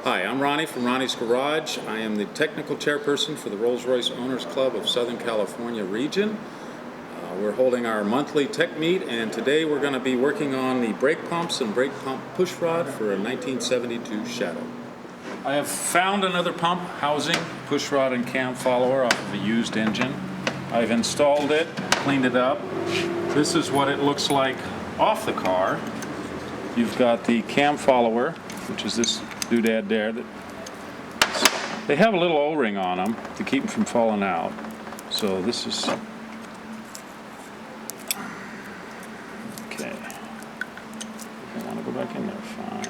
Hi, I'm Ronnie from Ronnie's Garage. I am the Technical Chairperson for the Rolls-Royce Owners Club of Southern California region. We're holding our monthly tech meet, and today we're going to be working on the brake pumps and brake pump push rod for a 1972 Shadow. I have found another pump housing, push rod and cam follower off of a used engine. I've installed it, cleaned it up. This is what it looks like off the car. You've got the cam follower, which is this doodad there. They have a little O-ring on them to keep them from falling out. So this is okay. I want to go back in there. Fine.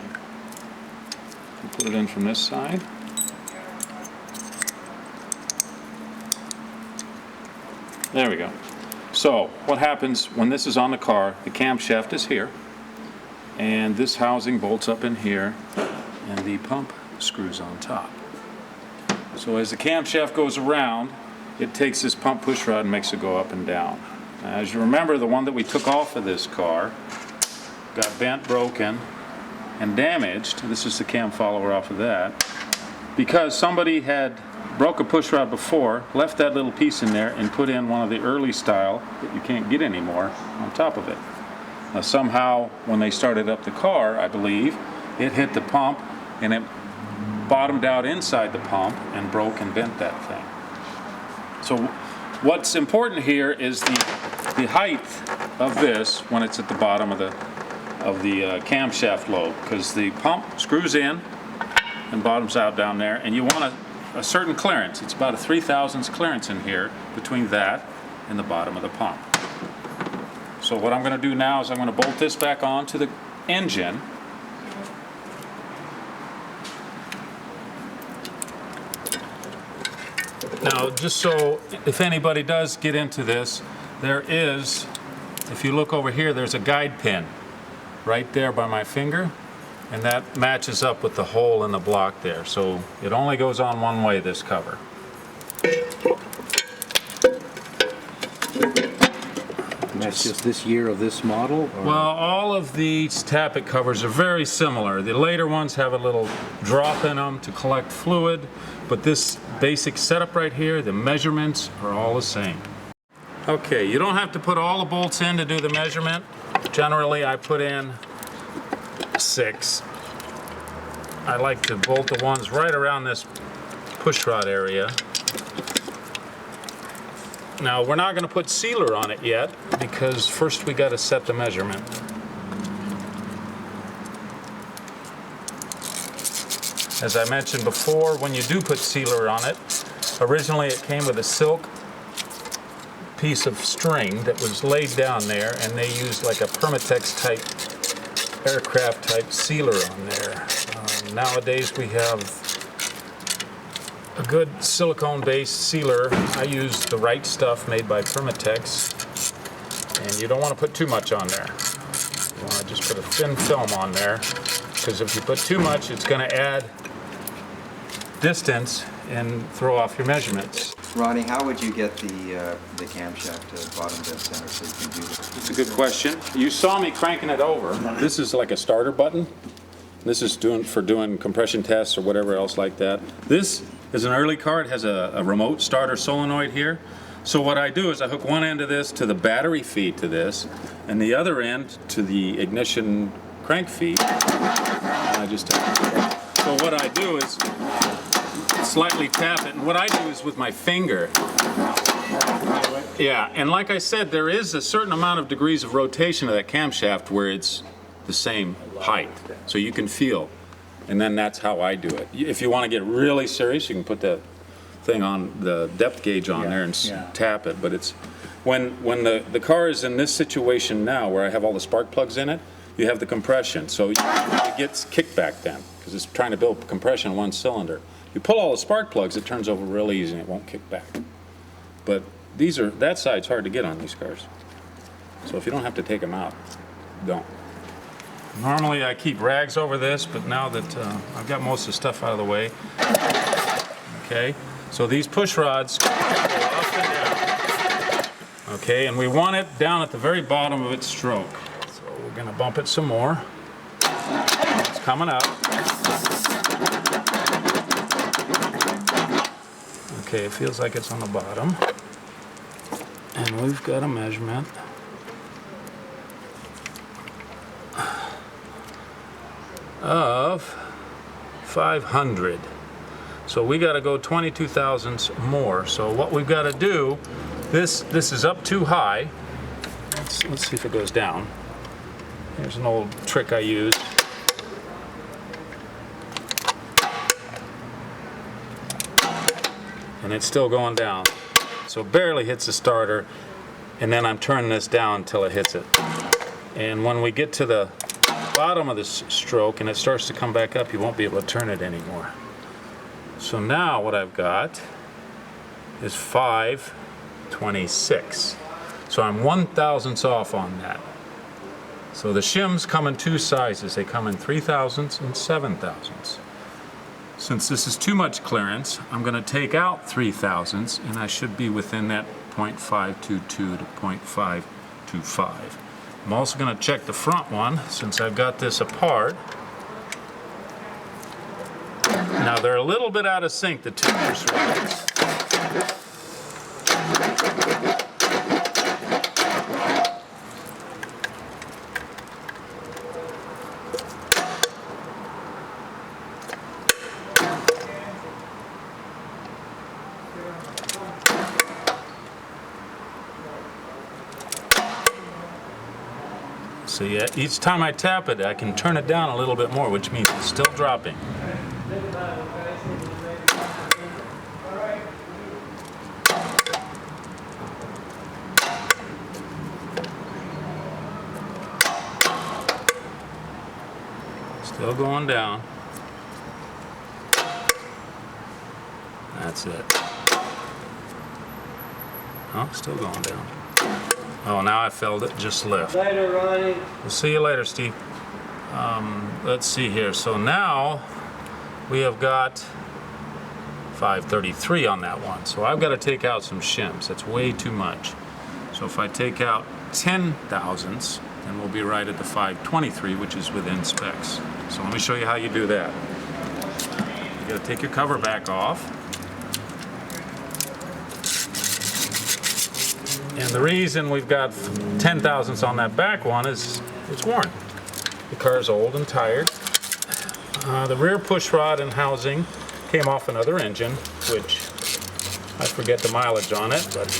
You put it in from this side. There we go. So what happens when this is on the car? The camshaft is here, and this housing bolts up in here, and the pump screws on top. So as the camshaft goes around, it takes this pump push rod and makes it go up and down. Now, as you remember, the one that we took off of this car got bent, broken, and damaged. This is the cam follower off of that, because somebody had broke a push rod before, left that little piece in there, and put in one of the early style that you can't get anymore on top of it. Now, somehow, when they started up the car, I believe, it hit the pump and it bottomed out inside the pump and broke and bent that thing. So what's important here is the height of this when it's at the bottom of the camshaft lobe, because the pump screws in and bottoms out down there, and you want a certain clearance. It's about a 3/1000 clearance in here between that and the bottom of the pump. So what I'm going to do now is I'm going to bolt this back onto the engine. Now, just so if anybody does get into this, there is, if you look over here, there's a guide pin right there by my finger, and that matches up with the hole in the block there. So it only goes on one way, this cover. And that's just this year of this model? Or? Well, all of these tappet covers are very similar. The later ones have a little drop in them to collect fluid, but this basic setup right here, the measurements are all the same. Okay, you don't have to put all the bolts in to do the measurement. Generally, I put in 6. I like to bolt the ones right around this push rod area. Now, we're not going to put sealer on it yet, because first we got to set the measurement. As I mentioned before, when you do put sealer on it, originally it came with a silk piece of string that was laid down there, and they used like a Permatex type, aircraft type sealer on there. Nowadays we have a good silicone-based sealer. I use the right stuff made by Permatex, and you don't want to put too much on there. You want to just put a thin film on there, because if you put too much, it's going to add distance and throw off your measurements. Ronnie, how would you get the camshaft to bottom dead center so you can do this? That's a good question. You saw me cranking it over. This is like a starter button. This is for doing compression tests or whatever else like that. This is an early car. It has a remote starter solenoid here. So what I do is I hook one end of this to the battery feed to this, and the other end to the ignition crank feed. And I just tap it. So what I do is slightly tap it, and what I do is with my finger. Yeah, and like I said, there is a certain amount of degrees of rotation of that camshaft where it's the same height, so you can feel, and then that's how I do it. If you want to get really serious, you can put that thing on the depth gauge on there and tap it, but it's when the car is in this situation now where I have all the spark plugs in it, you have the compression, so it gets kickback then, because it's trying to build compression in one cylinder. You pull all the spark plugs, it turns over real easy and it won't kick back. But that side's hard to get on these cars. So if you don't have to take them out, don't. Normally I keep rags over this, but now that I've got most of the stuff out of the way. Okay, so these push rods go up and down. Okay, and we want it down at the very bottom of its stroke. So we're going to bump it some more. It's coming up. Okay, it feels like it's on the bottom. And we've got a measurement of 500. So we got to go 22 thousandths more. So what we've got to do, this is up too high. Let's see if it goes down. Here's an old trick I use. And it's still going down. So it barely hits the starter, and then I'm turning this down until it hits it. And when we get to the bottom of this stroke and it starts to come back up, you won't be able to turn it anymore. So now what I've got is 526. So I'm 1/1000th off on that. So the shims come in two sizes. They come in 3/1000ths and 7/1000ths. Since this is too much clearance, I'm going to take out 3/1000ths, and I should be within that 0.522 to 0.525. I'm also going to check the front one since I've got this apart. Now they're a little bit out of sync, the two push rods. So yeah, each time I tap it, I can turn it down a little bit more, which means it's still dropping. Still going down. That's it. Oh, still going down. Oh, now I felt it just lift. Later, Ronnie. We'll see you later, Steve. Let's see here. So now we have got 533 on that one. So I've got to take out some shims. That's way too much. So if I take out 10/1000ths, then we'll be right at the 523, which is within specs. So let me show you how you do that. You got to take your cover back off. And the reason we've got 10/1000ths on that back one is it's worn. The car's old and tired. The rear push rod and housing came off another engine, which I forget the mileage on it, but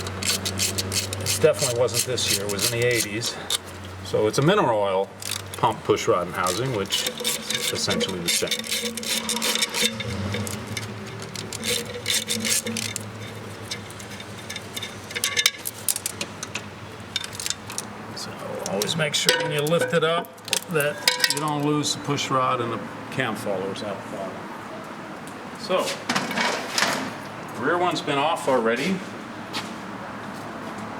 it definitely wasn't this year. It was in the 80s. So it's a mineral oil pump push rod and housing, which is essentially the same. Always make sure when you lift it up that you don't lose the push rod and the cam followers out the bottom. So, the rear one's been off already.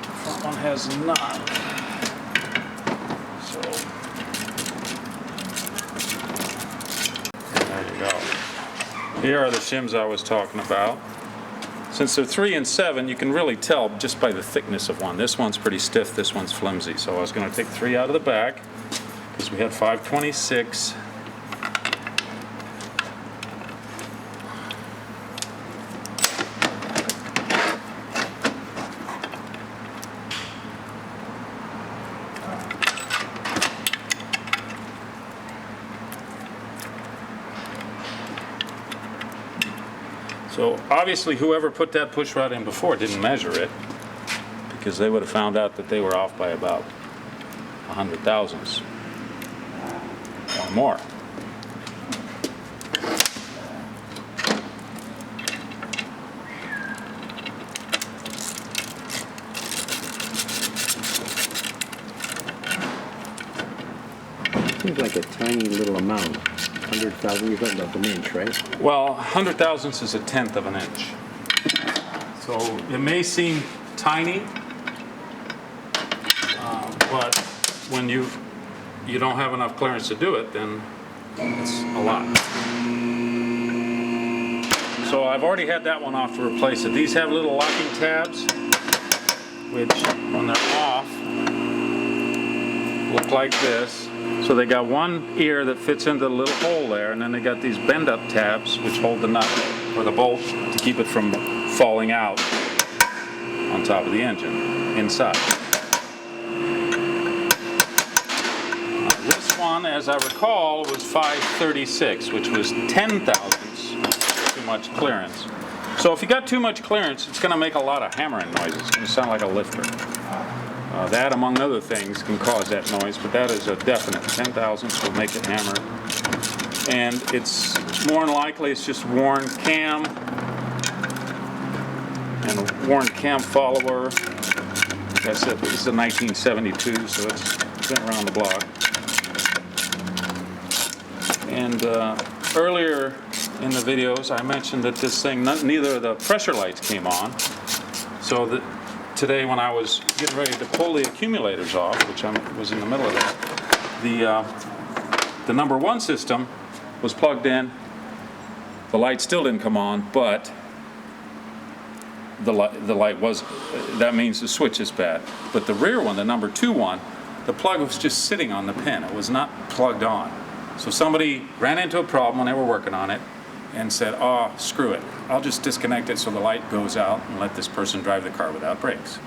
The front one has not. So, there you go. Here are the shims I was talking about. Since they're 3 and 7, you can really tell just by the thickness of one. This one's pretty stiff, this one's flimsy. So I was going to take 3 out of the back because we had 526. So obviously whoever put that push rod in before didn't measure it, because they would have found out that they were off by about 100/1000ths or more. Seems like a tiny little amount. 100,000, you're talking about an inch, right? Well, 100/1000ths is 1/10 of an inch. So it may seem tiny, but when you don't have enough clearance to do it, then it's a lot. So I've already had that one off to replace it. These have little locking tabs, which when they're off, look like this. So they got one ear that fits into the little hole there, and then they got these bend-up tabs which hold the nut or the bolt to keep it from falling out on top of the engine inside. This one, as I recall, was 536, which was 10 thousandths too much clearance. So if you got too much clearance, it's going to make a lot of hammering noises. It's going to sound like a lifter. That, among other things, can cause that noise, but that is a definite. 10 thousandths will make it hammer. And it's more than likely it's just worn cam and a worn cam follower. Like I said, this is a 1972, so it's been around the block. And earlier in the videos, I mentioned that this thing, neither of the pressure lights came on. So that today, when I was getting ready to pull the accumulators off, which I was in the middle of that, the number one system was plugged in. The light still didn't come on, but the light was, that means the switch is bad. But the rear one, the number two one, the plug was just sitting on the pin. It was not plugged on. So somebody ran into a problem when they were working on it and said, oh, screw it. I'll just disconnect it so the light goes out and let this person drive the car without brakes.